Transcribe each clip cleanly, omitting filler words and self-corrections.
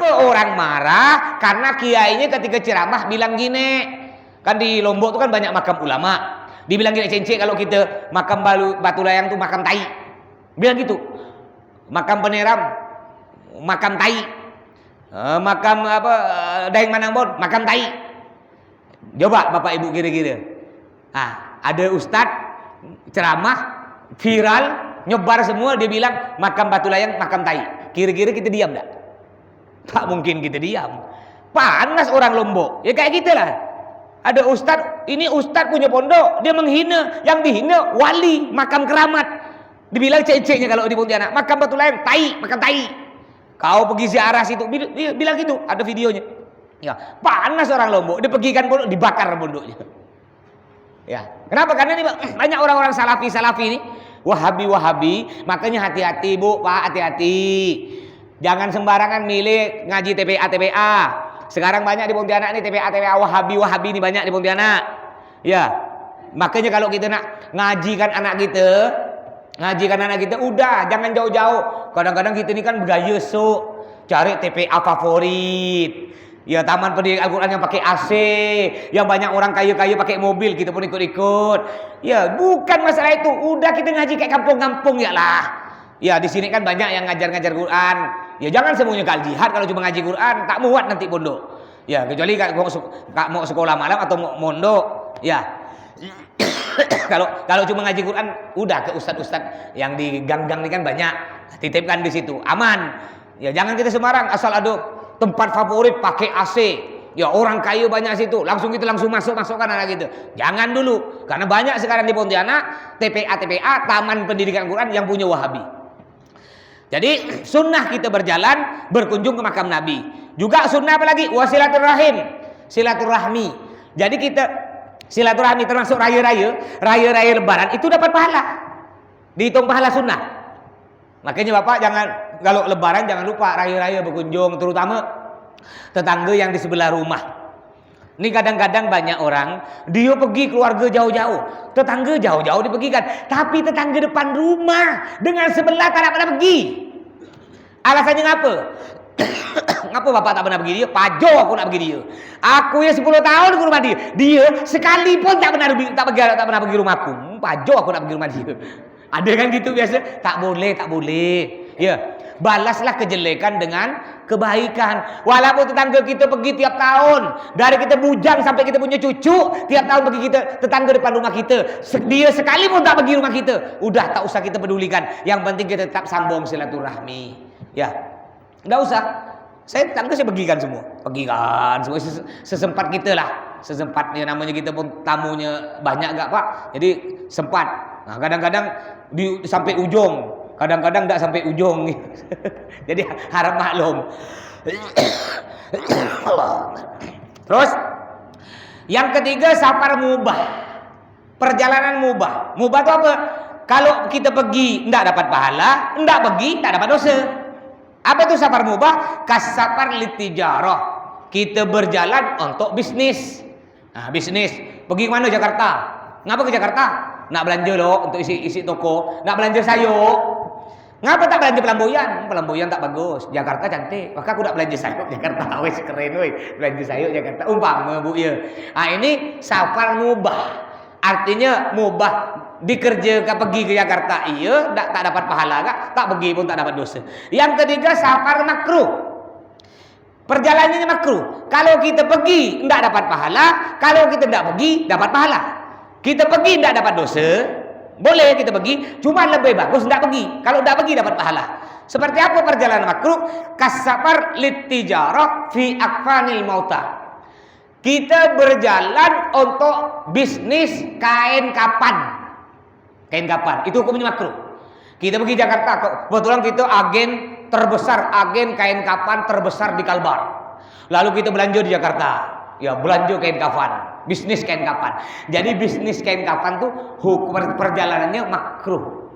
Kenapa orang marah? Karena kiainya ketika ceramah bilang gini. Kan di Lombok tuh kan banyak makam ulama. Dibilang gini, Cence, kalau kita makam Batu Layang tuh makam tai. Bilang gitu. Makam Peneram, makam tai. Makam apa Daeng Manambon, makam tai. Coba Bapak Ibu kira-kira. Ada ustadz ceramah viral, nyebar semua, dia bilang makam Batu Layang, makam tai. Kira-kira kita diam enggak? Tak mungkin kita diam. Panas orang Lombok. Ya kayak gitulah. Ada ustadz, ini ustadz punya pondok, dia menghina, yang dihina wali, makam keramat. Dibilang ceceknya kalau di Pontianak, makam Batu Layang, tai, makam tai. Kau pergi ziarah situ, bilang gitu, ada videonya. Ya, panas orang Lombok, dia pergikan pondok, dibakar pondoknya. Ya, kenapa? Karena ini banyak orang-orang salafi ini, wahabi, makanya hati-hati Bu, Pak, hati-hati. Jangan sembarangan milih ngaji TPA. Sekarang banyak di Pontianak nih TPA wahabi ini banyak di Pontianak. Ya, makanya kalau kita nak ngajikan anak kita, udah jangan jauh-jauh. Kadang-kadang kita ini kan bergaya cari TPA favorit. Ya, taman pendidikan Al-Quran yang pakai AC, yang banyak orang kaya-kaya pakai mobil, kita pun ikut-ikut. Ya, bukan masalah itu. Udah kita ngaji kayak kampung-kampung ya lah. Ya, di sini kan banyak yang ngajar-ngajar Quran. Ya, jangan semuanya kal jihad kalau cuma ngaji Quran, tak muat nanti pondok. Ya, kecuali mau sekolah malam atau mau mondok. Ya. kalau cuma ngaji Quran, udah ke ustad-ustad yang di gang-gang ini kan banyak. Titipkan di situ, aman. Ya, jangan kita sembarang asal ada tempat favorit pakai AC. Ya, orang kaya banyak situ, langsung masukkan anak gitu. Jangan dulu, karena banyak sekarang di Pontianak TPA Taman Pendidikan Quran yang punya Wahabi. Jadi sunnah kita berjalan berkunjung ke makam Nabi. Juga sunnah apa lagi? Silaturahmi. Jadi kita silaturahmi termasuk raya-raya Lebaran itu dapat pahala. Dihitung pahala sunnah. Makanya Bapak jangan kalau Lebaran jangan lupa raya-raya berkunjung, terutama tetangga yang di sebelah rumah. Ini kadang-kadang banyak orang dia pergi keluarga jauh-jauh, tetangga jauh-jauh dipergikan, tapi tetangga depan rumah dengan sebelah tak pernah pergi. Alasannya ngapa? Ngapa Bapak tak pernah pergi dia? Pajo aku nak pergi dia. Aku ya 10 tahun ke rumah dia. Dia sekalipun tak pernah pergi rumahku. Pajo aku nak pergi rumah dia. Ada kan gitu biasa? Tak boleh. Ya. Balaslah kejelekan dengan kebaikan. Walaupun tetangga kita pergi tiap tahun, dari kita bujang sampai kita punya cucu, tiap tahun pergi kita tetangga depan rumah kita, dia sekali pun tak pergi rumah kita, udah tak usah kita pedulikan. Yang penting kita tetap sambung silaturahmi. Ya, nggak usah. Saya tetangga saya pergikan semua sesempat kita lah. Sesempatnya, namanya kita pun tamunya banyak gak Pak, jadi sempat. Nah, kadang-kadang sampai ujung, kadang-kadang tidak sampai ujung. Jadi harap maklum. Terus yang ketiga safar mubah. Perjalanan mubah. Mubah itu apa? Kalau kita pergi tidak dapat pahala, tidak pergi tidak dapat dosa. Apa itu safar mubah? Kasafar litijarah. Kita berjalan untuk bisnis. Nah, bisnis. Pergi ke mana? Jakarta. Ngapa ke Jakarta? Nak belanja loh untuk isi toko. Nak belanja sayur. Ngapa tak belanja pelamboyan? Pelamboyan tak bagus. Jakarta cantik. Maka aku nak belanja sayur Jakarta. Wes keren weh. Belanja sayur Jakarta. Umpama Bu ya. Nah, ini safar mubah. Artinya mubah dikerjakan pergi ke Jakarta iya, tak dapat pahala kak. Tak pergi pun tak dapat dosa. Yang ketiga safar makruh. Perjalanannya makruh. Kalau kita pergi tidak dapat pahala. Kalau kita tidak pergi dapat pahala. Kita pergi tidak dapat dosa. Boleh kita pergi, cuma lebih bagus tidak pergi. Kalau tidak pergi dapat pahala. Seperti apa perjalanan makruh? Kasafar litijarah fi akfanil mauta. Kita berjalan untuk bisnis kain kapan. Kain kapan, itu hukumnya makruh. Kita pergi Jakarta, kebetulan kita agen terbesar, agen kain kapan terbesar di Kalbar. Lalu kita belanja di Jakarta. Ya, belanja kain kapan, bisnis kain kapan. Jadi bisnis kain kapan tuh hukum perjalanannya makruh.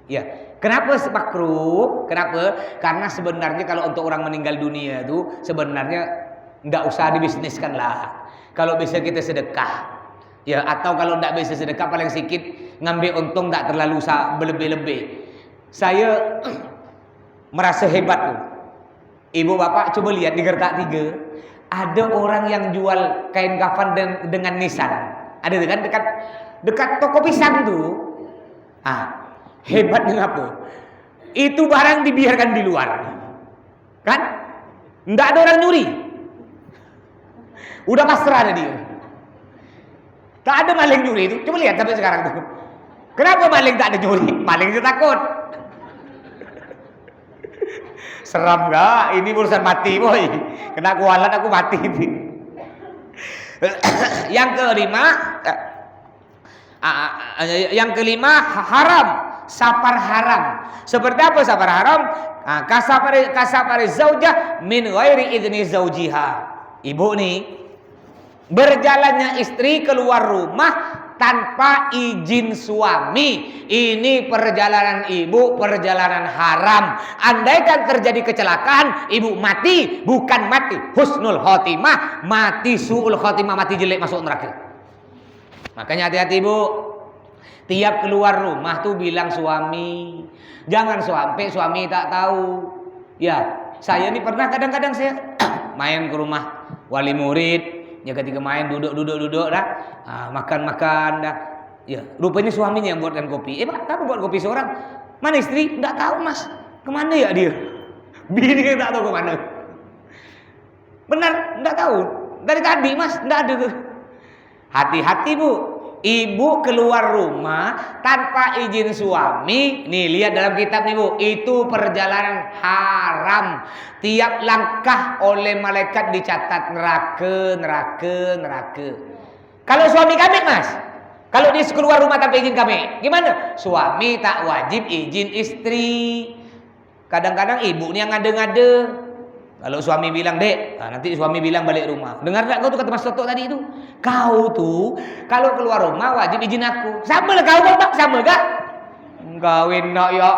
Ya, kenapa makruh? Kenapa? Karena sebenarnya kalau untuk orang meninggal dunia itu sebenarnya tidak usah dibisniskan lah. Kalau bisa kita sedekah. Ya, atau kalau tidak bisa sedekah paling sedikit ngambil untung tak terlalu berlebih-lebih. Saya merasa hebat tuh. Ibu bapak coba lihat di Gertak 3. Ada orang yang jual kain kafan dengan nisan. Ada kan dekat toko pisang tuh. Hebatnya apa? Itu barang dibiarkan di luar. Kan? Enggak ada orang nyuri. Udah pasrah ada dia. Tak ada maling nyuri itu. Coba lihat sampai sekarang tuh. Kenapa maling tak ada nyuri? Maling itu takut. Seram gak? Ini urusan mati boy. Kena kualat aku mati. Yang kelima haram. Sapar haram. Seperti apa sapar haram? Kasapari zaujah min ghairi idni zaujiha. Ibu nih, berjalannya istri keluar rumah tanpa izin suami. Ini perjalanan ibu, perjalanan haram. Andaikan terjadi kecelakaan, ibu mati, bukan mati husnul khotimah, mati su'ul khotimah, mati jelek masuk neraka. Makanya hati-hati ibu. Tiap keluar rumah tuh bilang suami. Jangan sampai suami tak tahu. Ya, saya ini pernah kadang-kadang saya main ke rumah wali murid. Ya ketika main duduk dah, makan dah. Ya, rupanya suaminya yang buatkan kopi. Pak, kamu buat kopi seorang? Mana istri? Enggak tahu, Mas. Kemana ya dia? Bini enggak tahu kemana. Benar, enggak tahu. Dari tadi, Mas, enggak ada. Hati-hati, Bu. Ibu keluar rumah tanpa izin suami. Nih, lihat dalam kitab nih, Bu. Itu perjalanan haram. Tiap langkah oleh malaikat dicatat neraka. Kalau suami kami, Mas, kalau dia keluar rumah tanpa izin kami, gimana? Suami tak wajib izin istri. Kadang-kadang ibu nih yang ngade-ngade. Kalau suami bilang, "Dek," nanti suami bilang balik rumah. Dengar tak kau tuh kata Mas Toto tadi itu? Kau tuh kalau keluar rumah wajib izin aku. Sama lah kau, Bang, sama gak? Kawin nak ya.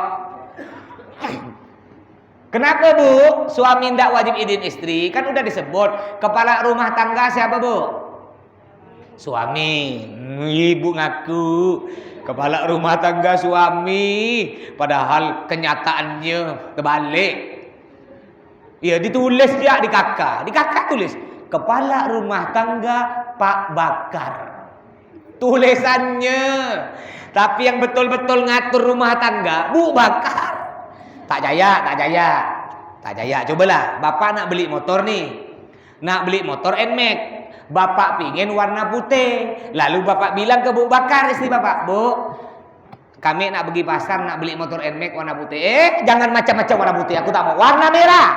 Kenapa, Bu? Suami tidak wajib izin istri? Kan udah disebut kepala rumah tangga siapa, Bu? Suami. Ibu ngaku kepala rumah tangga suami, padahal kenyataannya terbalik. Ya ditulis ya di kakak tulis kepala rumah tangga Pak Bakar. Tulisannya. Tapi yang betul-betul ngatur rumah tangga Bu Bakar. Tak jaya. Cobalah, Bapak nak beli motor nih. Nak beli motor NMAX. Bapak pingin warna putih. Lalu Bapak bilang ke Bu Bakar, istri Bapak, "Bu, kami nak pergi pasar nak beli motor NMAX warna putih." Jangan macam-macam warna putih, aku tak mau. Warna merah.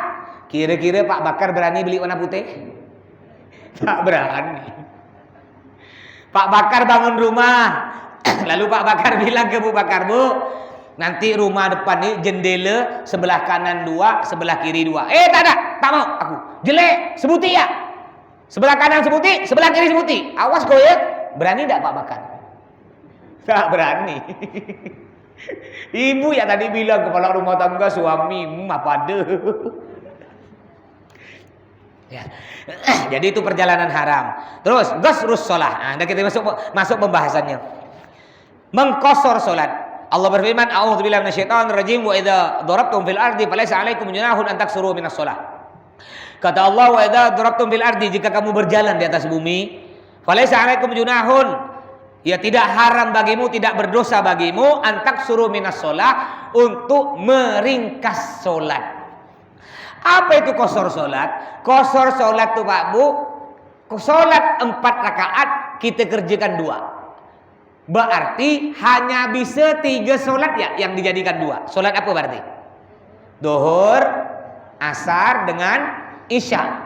Kira-kira Pak Bakar berani beli warna putih? Tak berani. Pak Bakar bangun rumah. Lalu Pak Bakar bilang ke Bu Bakar, "Bu, nanti rumah depan ini jendela sebelah kanan 2, sebelah kiri 2. Tak ada, tak mau aku. Jelek, sebuti ya. Sebelah kanan sebuti, sebelah kiri sebuti. Awas kau ya." Berani tak Pak Bakar? Tak berani. Ibu ya tadi bilang kepala rumah tangga suami, apa ada. Ya. Jadi itu perjalanan haram. Terus gasrus shalah. Nah, kita masuk pembahasannya. Mengkosor salat. Allah berfirman, "A'udzubillahi minasyaitonir rajim wa idza darabtum fil ardi falaysa 'alaikum junahun an taksuru minas shalah." Kata Allah, "Wa idza darabtum fil ardi," jika kamu berjalan di atas bumi, falaysa 'alaikum junahun, ya tidak haram bagimu, tidak berdosa bagimu an taksuru minas shalah, untuk meringkas salat. Apa itu kosor solat? Kosor solat tuh Pak Bu, solat 4 rakaat kita kerjakan 2. Berarti hanya bisa 3 solat ya yang dijadikan 2. Solat apa berarti? Duhur, asar dengan isya.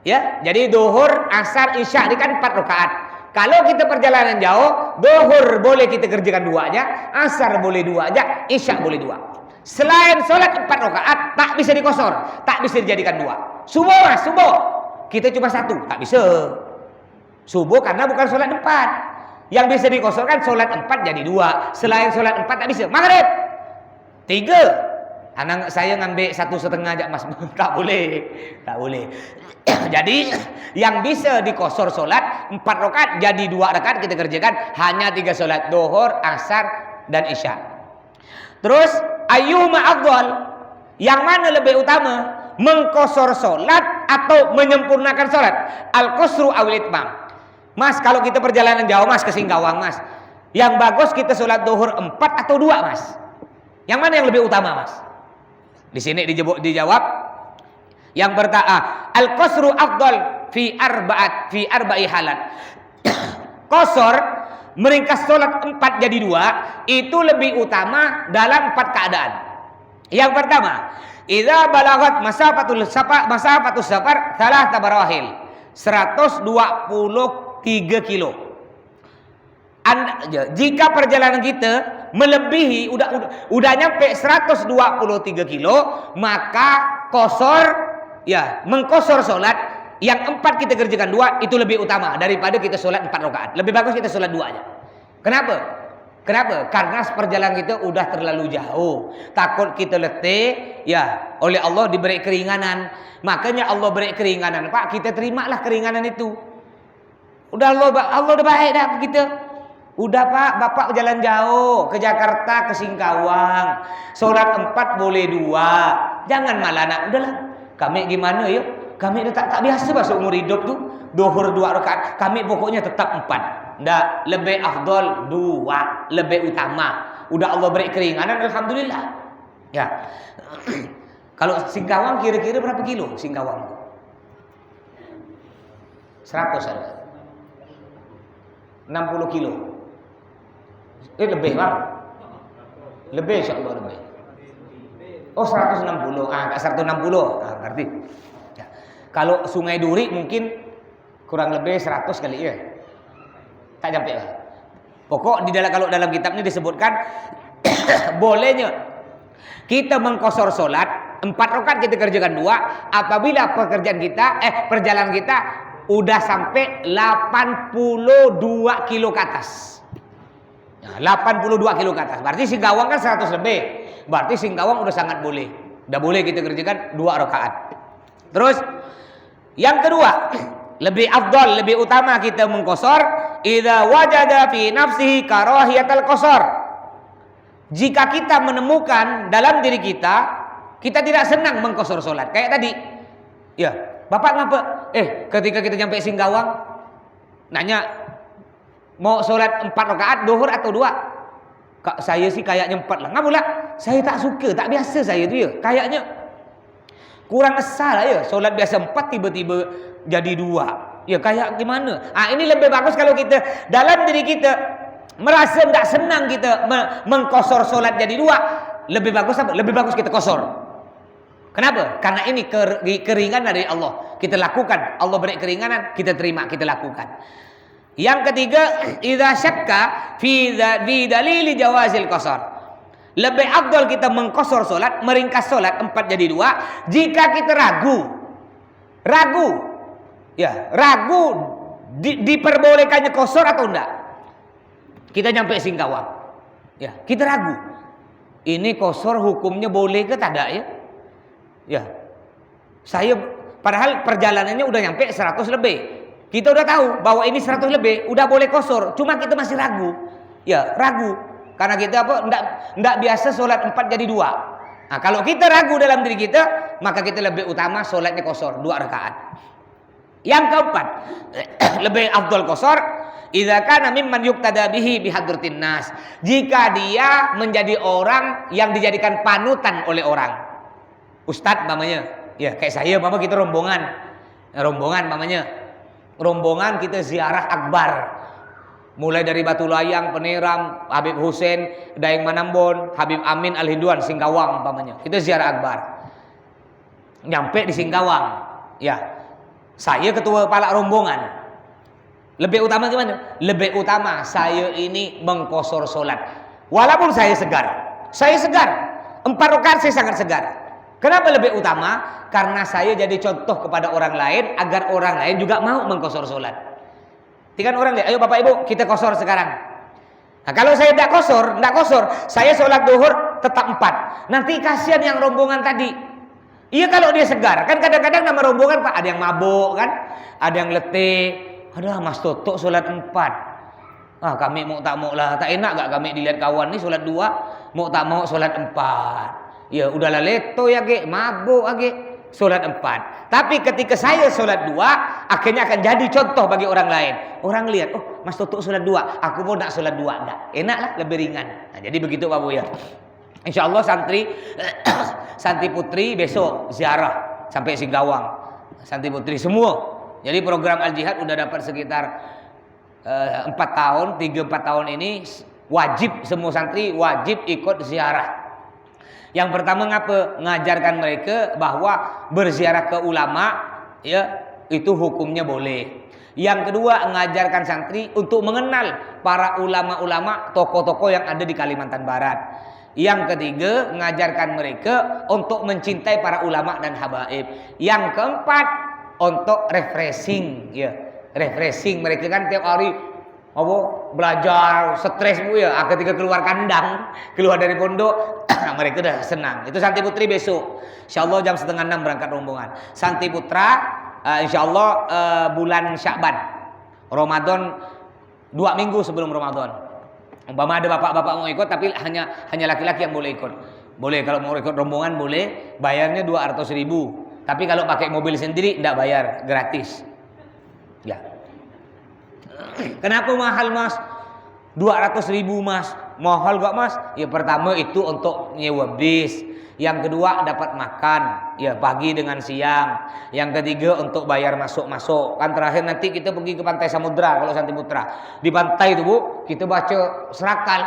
Ya, jadi duhur, asar, isya ini kan 4 rakaat. Kalau kita perjalanan jauh, duhur boleh kita kerjakan 2 aja, asar boleh 2 aja, isya boleh 2. Selain sholat 4 rakaat tak bisa dikosor, tak bisa dijadikan 2. Subuh Mas, subuh kita cuma 1, tak bisa. Subuh karena bukan sholat 4. Yang bisa dikosorkan sholat 4 jadi 2. Selain sholat 4 tak bisa. Maghrib 3. Anak saya ngambil 1,5 aja Mas. Tak boleh. Jadi yang bisa dikosor sholat 4 rakaat jadi 2 rakaat kita kerjakan hanya 3 sholat, duhur, asar dan isya. Terus ayyuma afdal, yang mana lebih utama? mengkosor solat atau menyempurnakan solat. Al-qasru awil itmam. Mas, kalau kita perjalanan jauh mas ke Singkawang mas, yang bagus kita solat duhur 4 atau 2 mas? Yang mana yang lebih utama mas? Di sini dijawab yang pertama, al-qasru afdal fi arba'i halat. Qasar meringkas solat 4 jadi 2 itu lebih utama dalam 4 keadaan. Yang pertama, idza balagat masafatus safar salah tabarahil 123 kilo. Jika perjalanan kita melebihi udah nyampe 123 kilo, maka qasar ya mengqasar solat yang 4 kita kerjakan 2 itu lebih utama daripada kita solat 4 rakaat. Lebih bagus kita solat 2 aja. Kenapa? Karena perjalanan kita udah terlalu jauh. Takut kita letih, ya oleh Allah diberi keringanan. Makanya Allah beri keringanan. Pak, kita terimalah keringanan itu. Udah Allah udah baik dah kita. Udah Pak, Bapak jalan jauh ke Jakarta, ke Singkawang. Solat 4 boleh 2. Jangan malah nak. Udahlah. Kami gimana yuk? Kami tak biasa masuk umur hidup tuh. Duhur 2 rakaat. Kami pokoknya tetap 4. Nggak, lebih afdol 2, lebih utama. Udah Allah beri keringanan, alhamdulillah. Ya. Kalau Singkawang kira-kira berapa kilo Singkawang? 100 ada. 60 kilo. Lebih bang. Lebih insyaallah lebih. Oh 160. Enggak 160. Ngerti. Ya. Kalau Sungai Duri mungkin kurang lebih 100 kali ya. Tak sampai lah. Pokok kalau dalam kitabnya disebutkan bolehnya kita mengqasar solat 4 rakaat kita kerjakan 2 apabila perjalanan kita udah sampai 82 kilo ke atas. Nah, 82 kilo ke atas. Berarti Singkawang kan 100 lebih. Berarti Singkawang udah sangat boleh. Udah boleh kita kerjakan 2 rakaat. Terus yang kedua, lebih afdal, lebih utama kita mengqasar idza wajada fi nafsihi karahiyatal qasar. Jika kita menemukan dalam diri kita tidak senang mengqasar salat. Kayak tadi. Ya, Bapak ngapa? Ketika kita nyampe Singkawang nanya mau salat 4 rakaat duhur atau 2? Kak, saya sih kayaknya 4 lah. Ngapa lah? Saya tak suka, tak biasa saya tu ya. Kayaknya kurang asal lah ya. Salat biasa 4 tiba-tiba jadi 2. Ya kayak gimana? Ini lebih bagus kalau kita dalam diri kita merasa tidak senang kita mengqasar solat jadi 2. Lebih bagus apa? Lebih bagus kita qasar. Kenapa? Karena ini keringanan dari Allah. Kita lakukan. Allah beri keringanan, kita terima, kita lakukan. Yang ketiga, idza syakka fi dalili jawazil qasar. Lebih afdal kita mengqasar solat, meringkas solat 4 jadi 2 jika kita ragu diperbolehkannya qasar atau enggak. Kita nyampe Singkawang, ya kita ragu ini qasar hukumnya boleh ke tak ada ya saya padahal perjalanannya udah nyampe 100 lebih, kita udah tahu bahwa ini 100 lebih udah boleh qasar, cuma kita masih ragu karena kita enggak biasa solat 4 jadi 2. Nah, kalau kita ragu dalam diri kita, maka kita lebih utama solatnya qasar 2 rakaat. Yang keempat, lebih afdal qasar idza kana mimman yuqtada bihi bihadratin nas. Jika dia menjadi orang yang dijadikan panutan oleh orang. Ustadz mamanya. Ya, kayak saya mama kita rombongan mamanya. Rombongan kita ziarah akbar. Mulai dari Batu Layang, Peneram, Habib Hussein, Daeng Manambon, Habib Amin Al-Hinduan, Singkawang mamanya. Kita ziarah akbar. Nyampe di Singkawang. Ya. Saya ketua kepala rombongan. Lebih utama gimana? Lebih utama saya ini mengqasar solat. Walaupun saya segar. 4 rakaat saya sangat segar. Kenapa lebih utama? Karena saya jadi contoh kepada orang lain agar orang lain juga mau mengqasar solat. Tiga orang lihat, ayo Bapak Ibu kita qasar sekarang. Nah, kalau saya tidak qasar, saya solat duhur tetap 4. Nanti kasihan yang rombongan tadi. Iya kalau dia segar, kan kadang-kadang nama rombongan Pak ada yang mabuk kan, ada yang letih, ada Mas Toto solat 4. Kami mau tak mau lah, tak enak gak kami dilihat kawan nih solat 2, mau tak mau solat 4. Ya udahlah leto ya ge, mabuk age. sholat 4. Tapi ketika saya sholat 2, akhirnya akan jadi contoh bagi orang lain. Orang lihat, oh Mas Tutuk sholat 2, aku mau nak sholat 2. Enggak, enaklah, lebih ringan. Nah, jadi begitu Pak Buya. Insya Allah santri putri besok ziarah sampai Singkawang. Santri putri semua. Jadi program Al-Jihad udah dapat sekitar 4 tahun, 3-4 tahun ini wajib, semua santri wajib ikut ziarah. Yang pertama ngapa? Ngajarkan mereka bahwa berziarah ke ulama ya itu hukumnya boleh. Yang kedua, ngajarkan santri untuk mengenal para ulama-ulama, tokoh-tokoh yang ada di Kalimantan Barat. Yang ketiga, ngajarkan mereka untuk mencintai para ulama dan habaib. Yang keempat, untuk refreshing ya. Refreshing, mereka kan tiap hari belajar stres Bu ya. Ketika keluar kandang, keluar dari pondok, mereka udah senang. Itu santri putri besok. Insyaallah jam 5:30 berangkat rombongan. Santri putra insyaallah bulan Sya'ban. Ramadan 2 minggu sebelum Ramadan. Umpama ada bapak-bapak mau ikut, tapi hanya laki-laki yang boleh ikut. Boleh kalau mau ikut rombongan boleh, bayarnya 200.000. Tapi kalau pakai mobil sendiri tidak bayar, gratis. Ya. Kenapa mahal Mas? 200.000 Mas. Mahal gak Mas? Ya pertama itu untuk nyewa bis. Yang kedua dapat makan, ya pagi dengan siang. Yang ketiga untuk bayar masuk-masuk. Kan terakhir nanti kita pergi ke Pantai Samudra kalau Santri Putra. Di pantai itu Bu, kita baca serakal.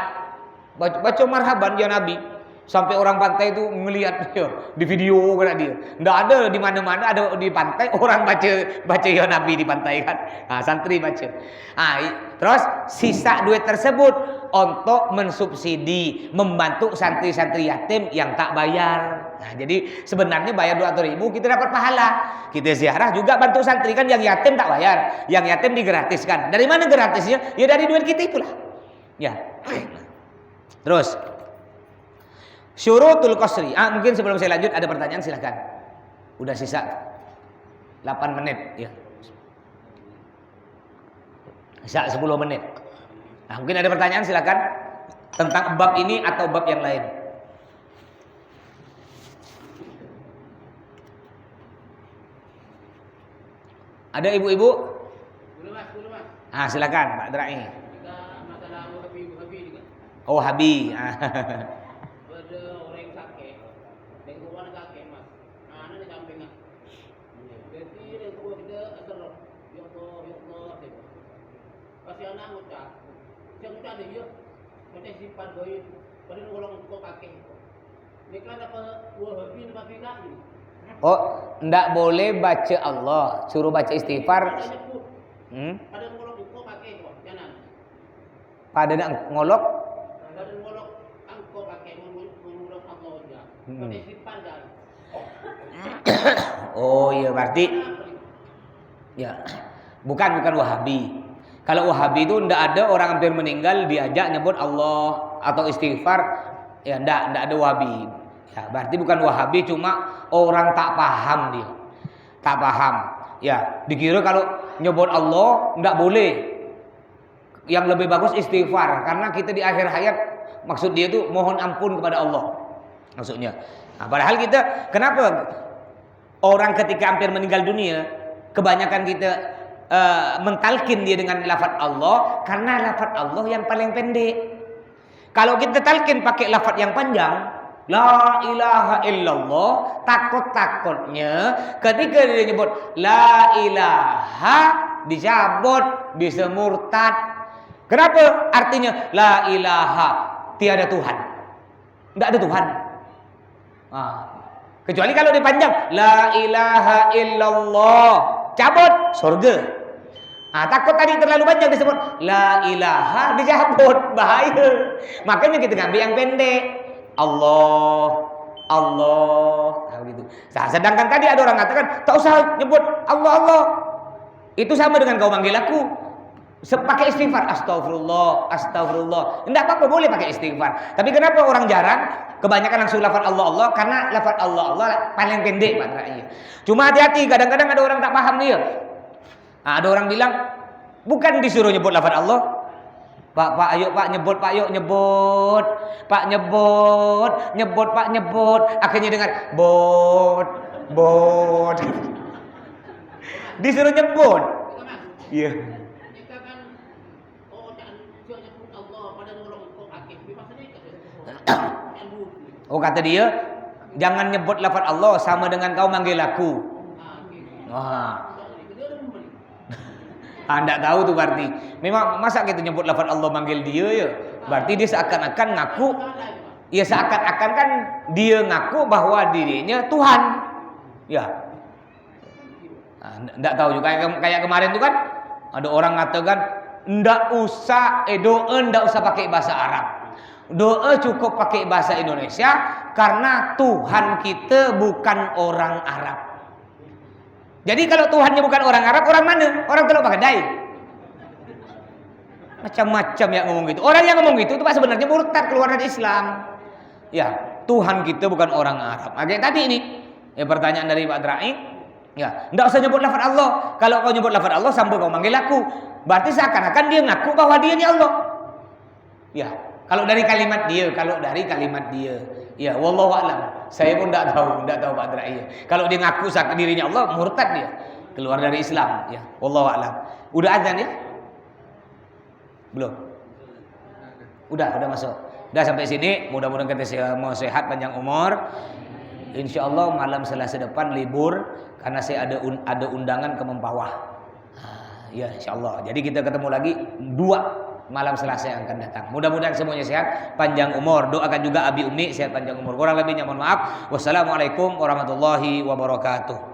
Baca marhaban ya Nabi. Sampai orang pantai itu ngelihat ya, di video kan dia. Nggak ada di mana-mana, ada di pantai orang baca ya Nabi di pantai kan. Nah, santri baca. Nah, terus sisa duit tersebut untuk mensubsidi, membantu santri-santri yatim yang tak bayar. Nah, jadi sebenarnya bayar 200.000 kita dapat pahala. Kita ziarah juga bantu santri kan, yang yatim tak bayar, yang yatim digratiskan. Dari mana gratisnya? Ya dari duit kita itulah. Ya. Terus syurutul qasri. Mungkin sebelum saya lanjut ada pertanyaan silahkan. Udah sisa 8 menit ya. Sisa 10 menit. Nah, mungkin ada pertanyaan silakan tentang bab ini atau bab yang lain. Ada ibu-ibu? Belum Mas. Silakan Pak Drai. Masalah Wahabi juga. Oh, Habi. Ada orang yang sakit, lingkungan sakit Mas. Anak di sampingnya. Jadi lingkungan kita asal ya Allah. Kasih anak ngucap. Siapa ngucap dia? Macam simpan bayi. Pada ngolong kau kakek. Ini kan apa Wahabi nama bina ini. Oh, ndak boleh baca Allah, suruh baca istighfar. Pada ngolong kau kakek kok, jangan. Pada nak ngolok? Pada ngolong kau kakek ngolong Allah aja. Pada simpan dah. Oh iya, berarti ya bukan Wahabi. Kalau Wahabi itu ndak ada orang hampir meninggal diajak nyebut Allah atau istighfar, ya ndak ada Wahabi. Ya, berarti bukan Wahabi, cuma orang tak paham dia. Tak paham. Ya, dikira kalau nyebut Allah ndak boleh. Yang lebih bagus istighfar, karena kita di akhir hayat maksud dia itu mohon ampun kepada Allah. Maksudnya. Nah, padahal kita kenapa orang ketika hampir meninggal dunia kebanyakan kita mentalkin dia dengan lafaz Allah, karena lafaz Allah yang paling pendek. Kalau kita talkin pakai lafaz yang panjang, la ilaha illallah, takut-takutnya ketika dia nyebut la ilaha dicabut, bisa murtad. Kenapa? Artinya la ilaha, tiada Tuhan. Tidak ada Tuhan. Kecuali kalau dipanjang la ilaha illallah, cabut surga. Takut tadi terlalu panjang disebut la ilaha dicabut, bahaya. Makanya kita ngambil yang pendek. Allah. Nah, begitu. Sedangkan tadi ada orang katakan tak usah nyebut Allah. Itu sama dengan kau manggil aku. Pakai istighfar, astagfirullah. Enggak apa-apa, boleh pakai istighfar. Tapi kenapa orang jarang? Kebanyakan langsung lafaz Allah, karena lafaz Allah paling pendek Pak Rai. Cuma hati-hati, kadang-kadang ada orang tak paham dia. Ada orang bilang bukan disuruh nyebut lafaz Allah. Pak ayo Pak nyebut, Pak yuk nyebut. Pak nyebut. Akhirnya dengar bot. Bot. Disuruh nyebut. Kita mas. Iya. Kita kan oh jangan nyebut Allah pada nolong kok akeh. Maksudnya Oh kata dia, jangan nyebut lafaz Allah sama dengan kau manggil aku. Wah. Anda tahu tuh berarti. Memang masa kita nyebut lafaz Allah manggil dia ya. Berarti dia seakan-akan ngaku. Ya seakan-akan kan dia ngaku bahwa dirinya Tuhan. Ya. Enggak tahu juga kayak kemarin tuh kan ada orang ngatakan enggak usah doa enggak usah pakai bahasa Arab. Doa cukup pakai bahasa Indonesia karena Tuhan kita bukan orang Arab. Jadi kalau Tuhannya bukan orang Arab, orang mana? Orang Teluk Pagadai. Macam-macam yang ngomong gitu. Orang yang ngomong gitu itu Pak sebenarnya murtad keluar dari Islam. Ya, Tuhan kita bukan orang Arab. Oke, tadi ini ya pertanyaan dari Pak Drai. Ya, enggak usah nyebut lafaz Allah. Kalau kau nyebut lafaz Allah sambil kau manggil aku, berarti seakan-akan dia ngaku bahwa dia ini Allah. Ya, kalau dari kalimat dia, ya wallahu a'lam. Saya pun enggak tahu Pak Drai. Kalau dia ngaku dirinya Allah, murtad dia. Keluar dari Islam, ya. Wallahu a'lam. Udah azan ya? Belum. Udah masuk. Udah sampai sini, mudah-mudahan kita mau sehat panjang umur. Insyaallah malam Selasa depan libur karena saya ada undangan ke Mempawah. Ya insyaallah. Jadi kita ketemu lagi 2 malam Selasa yang akan datang. Mudah-mudahan semuanya sehat, panjang umur. Doakan juga Abi Umi sehat panjang umur. Kurang lebihnya mohon maaf. Wassalamualaikum warahmatullahi wabarakatuh.